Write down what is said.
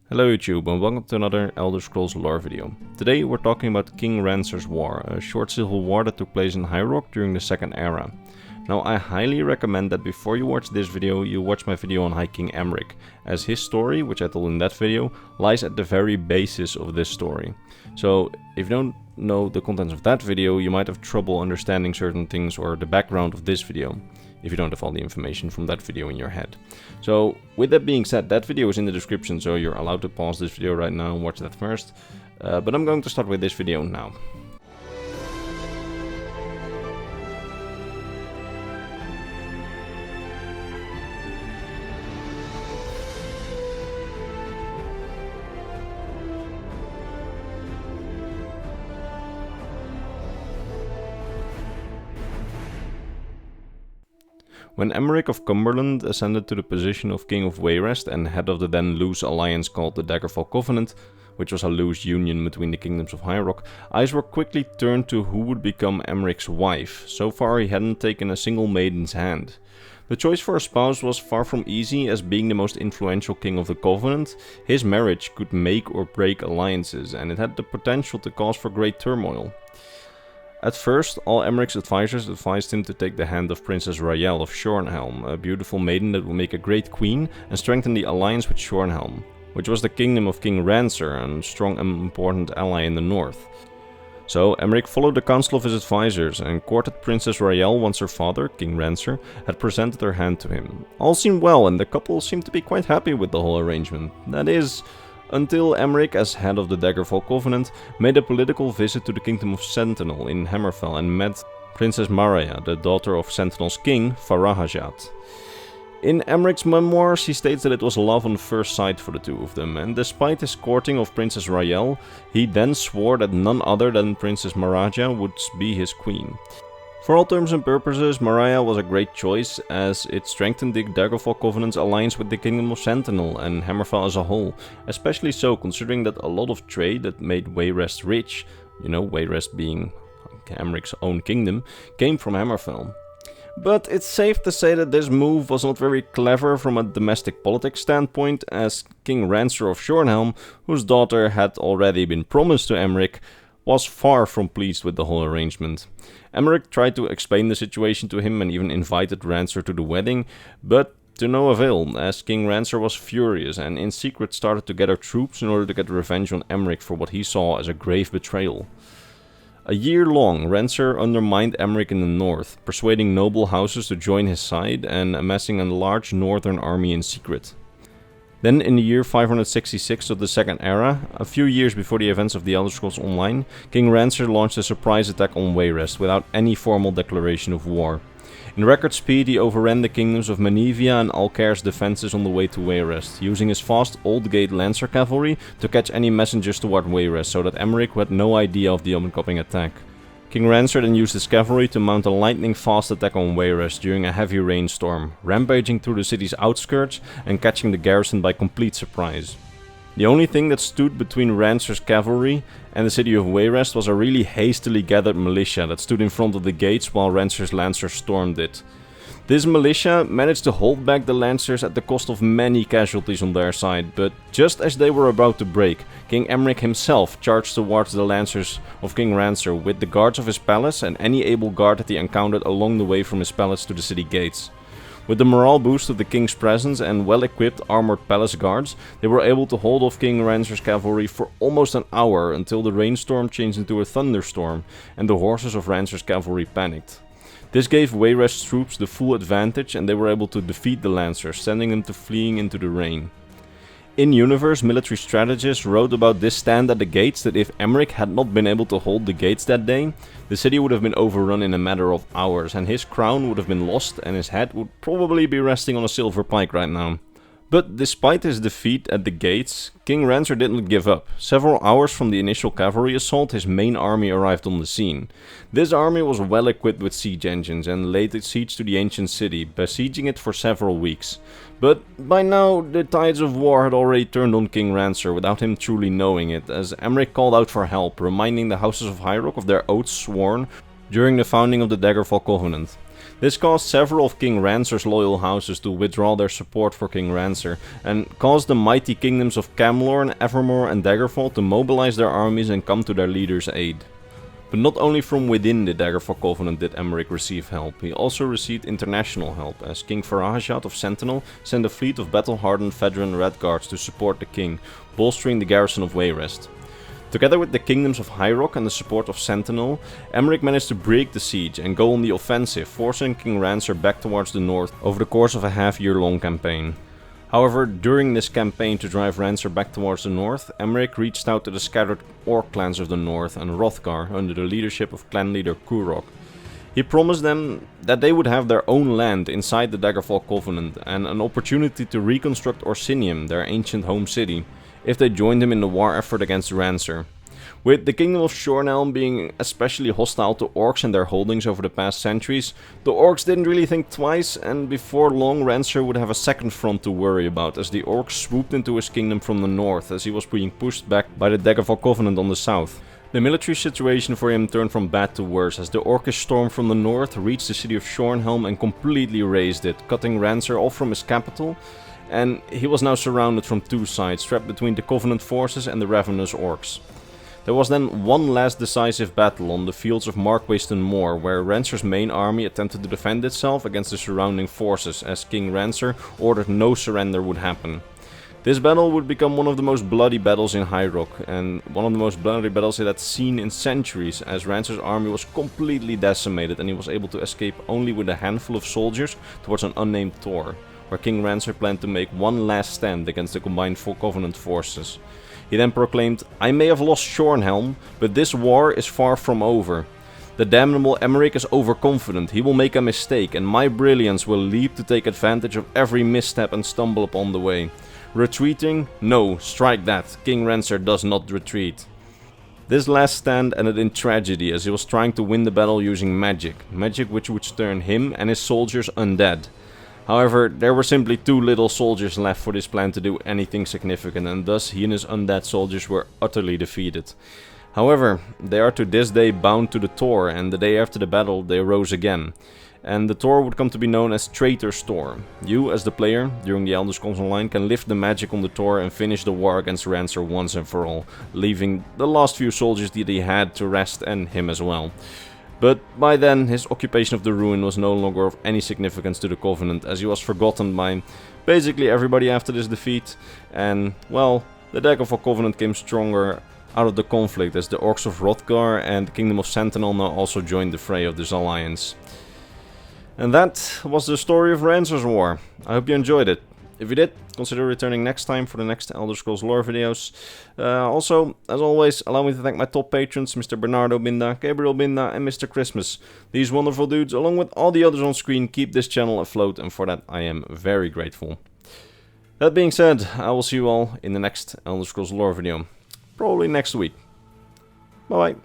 Hello YouTube and welcome to another Elder Scrolls lore video. Today we're talking about King Ranser's War, a short civil war that took place in High Rock during the Second Era. Now I highly recommend that before you watch this video you watch my video on High King Emeric, as his story, which I told in that video, lies at the very basis of this story. So if you don't know the contents of that video, you might have trouble understanding certain things or the background of this video, if you don't have all the information from that video in your head. So with that being said, that video is in the description, so you're allowed to pause this video right now and watch that first. But I'm going to start with this video now. When Emeric of Cumberland ascended to the position of King of Wayrest and head of the then loose alliance called the Daggerfall Covenant, which was a loose union between the kingdoms of High Rock, eyes were quickly turned to who would become Emeric's wife. So far he hadn't taken a single maiden's hand. The choice for a spouse was far from easy, as being the most influential king of the Covenant, his marriage could make or break alliances, and it had the potential to cause for great turmoil. At first, all Emeric's advisors advised him to take the hand of Princess Raelle of Shornhelm, a beautiful maiden that would make a great queen and strengthen the alliance with Shornhelm, which was the kingdom of King Ranser, a strong and important ally in the north. So Emeric followed the counsel of his advisors and courted Princess Raelle once her father, King Ranser, had presented her hand to him. All seemed well and the couple seemed to be quite happy with the whole arrangement. That is, until Emeric, as head of the Daggerfall Covenant, made a political visit to the kingdom of Sentinel in Hammerfell and met Princess Maraya, the daughter of Sentinel's king, Farahajat. In Emeric's memoirs, he states that it was love on first sight for the two of them, and despite his courting of Princess Raelle, he then swore that none other than Princess Maraya would be his queen. For all terms and purposes, Maraya was a great choice, as it strengthened the Daggerfall Covenant's alliance with the Kingdom of Sentinel and Hammerfell as a whole, especially so considering that a lot of trade that made Wayrest rich, Wayrest being Emeric's own kingdom, came from Hammerfell. But it's safe to say that this move was not very clever from a domestic politics standpoint, as King Ranser of Shornhelm, whose daughter had already been promised to Emeric, was far from pleased with the whole arrangement. Emeric tried to explain the situation to him and even invited Ranser to the wedding, but to no avail, as King Ranser was furious and in secret started to gather troops in order to get revenge on Emeric for what he saw as a grave betrayal. A year long, Ranser undermined Emeric in the north, persuading noble houses to join his side and amassing a large northern army in secret. Then in the year 566 of the Second Era, a few years before the events of the Elder Scrolls Online, King Ranser launched a surprise attack on Wayrest without any formal declaration of war. In record speed he overran the kingdoms of Menevia and Alcair's defenses on the way to Wayrest, using his fast Old Gate Lancer cavalry to catch any messengers toward Wayrest so that Emeric had no idea of the oncoming attack. King Ranser then used his cavalry to mount a lightning-fast attack on Wayrest during a heavy rainstorm, rampaging through the city's outskirts and catching the garrison by complete surprise. The only thing that stood between Ranser's cavalry and the city of Wayrest was a really hastily gathered militia that stood in front of the gates while Ranser's lancers stormed it. This militia managed to hold back the lancers at the cost of many casualties on their side, but just as they were about to break, King Emeric himself charged towards the lancers of King Ranser with the guards of his palace and any able guard that he encountered along the way from his palace to the city gates. With the morale boost of the king's presence and well-equipped armored palace guards, they were able to hold off King Ranser's cavalry for almost an hour until the rainstorm changed into a thunderstorm and the horses of Ranser's cavalry panicked. This gave Wayrest's troops the full advantage and they were able to defeat the Lancers, sending them to fleeing into the rain. In-universe, military strategists wrote about this stand at the gates that if Emeric had not been able to hold the gates that day, the city would have been overrun in a matter of hours and his crown would have been lost and his head would probably be resting on a silver pike right now. But despite his defeat at the gates, King Ranser didn't give up. Several hours from the initial cavalry assault, his main army arrived on the scene. This army was well equipped with siege engines and laid siege to the ancient city, besieging it for several weeks. But by now, the tides of war had already turned on King Ranser without him truly knowing it, as Emeric called out for help, reminding the houses of High Rock of their oaths sworn during the founding of the Daggerfall Covenant. This caused several of King Ranser's loyal houses to withdraw their support for King Ranser, and caused the mighty kingdoms of Camlorn, Evermore and Daggerfall to mobilize their armies and come to their leader's aid. But not only from within the Daggerfall Covenant did Emeric receive help, he also received international help, as King Farahajat of Sentinel sent a fleet of battle-hardened veteran Red Guards to support the king, bolstering the garrison of Wayrest. Together with the kingdoms of High Rock and the support of Sentinel, Emeric managed to break the siege and go on the offensive, forcing King Ranser back towards the north over the course of a half-year-long campaign. However, during this campaign to drive Ranser back towards the north, Emeric reached out to the scattered Orc clans of the north and Hrothgar under the leadership of clan leader Kurok. He promised them that they would have their own land inside the Daggerfall Covenant and an opportunity to reconstruct Orsinium, their ancient home city, if they joined him in the war effort against Ranser. With the Kingdom of Shornhelm being especially hostile to orcs and their holdings over the past centuries, the orcs didn't really think twice, and before long Ranser would have a second front to worry about as the orcs swooped into his kingdom from the north as he was being pushed back by the Daggerfall Covenant on the south. The military situation for him turned from bad to worse as the orcish storm from the north reached the city of Shornhelm and completely razed it, cutting Ranser off from his capital, and he was now surrounded from two sides, trapped between the Covenant forces and the ravenous orcs. There was then one last decisive battle on the fields of Markwayston Moor, where Ranser's main army attempted to defend itself against the surrounding forces, as King Ranser ordered no surrender would happen. This battle would become one of the most bloody battles in High Rock, and one of the most bloody battles it had seen in centuries, as Ranser's army was completely decimated and he was able to escape only with a handful of soldiers towards an unnamed tor, where King Ranser planned to make one last stand against the combined Covenant forces. He then proclaimed, "I may have lost Shornhelm, but this war is far from over. The damnable Emeric is overconfident, he will make a mistake, and my brilliance will leap to take advantage of every misstep and stumble upon the way. Retreating? No, strike that, King Ranser does not retreat." This last stand ended in tragedy as he was trying to win the battle using magic which would turn him and his soldiers undead. However, there were simply too little soldiers left for this plan to do anything significant, and thus he and his undead soldiers were utterly defeated. However, they are to this day bound to the Tor, and the day after the battle they rose again. And the Tor would come to be known as Traitor's Tor. You, as the player, during the Elder Scrolls Online, can lift the magic on the Tor and finish the war against Ranser once and for all, leaving the last few soldiers that he had to rest and him as well. But by then, his occupation of the ruin was no longer of any significance to the Covenant, as he was forgotten by basically everybody after this defeat, and, well, the Daggerfall Covenant came stronger out of the conflict as the Orcs of Hrothgar and the Kingdom of Sentinel now also joined the fray of this alliance. And that was the story of Ranser's War. I hope you enjoyed it. If you did, consider returning next time for the next Elder Scrolls lore videos. Also, as always, allow me to thank my top patrons, Mr. Bernardo Binda, Gabriel Binda and Mr. Christmas. These wonderful dudes, along with all the others on screen, keep this channel afloat, and for that I am very grateful. That being said, I will see you all in the next Elder Scrolls lore video. Probably next week. Bye bye.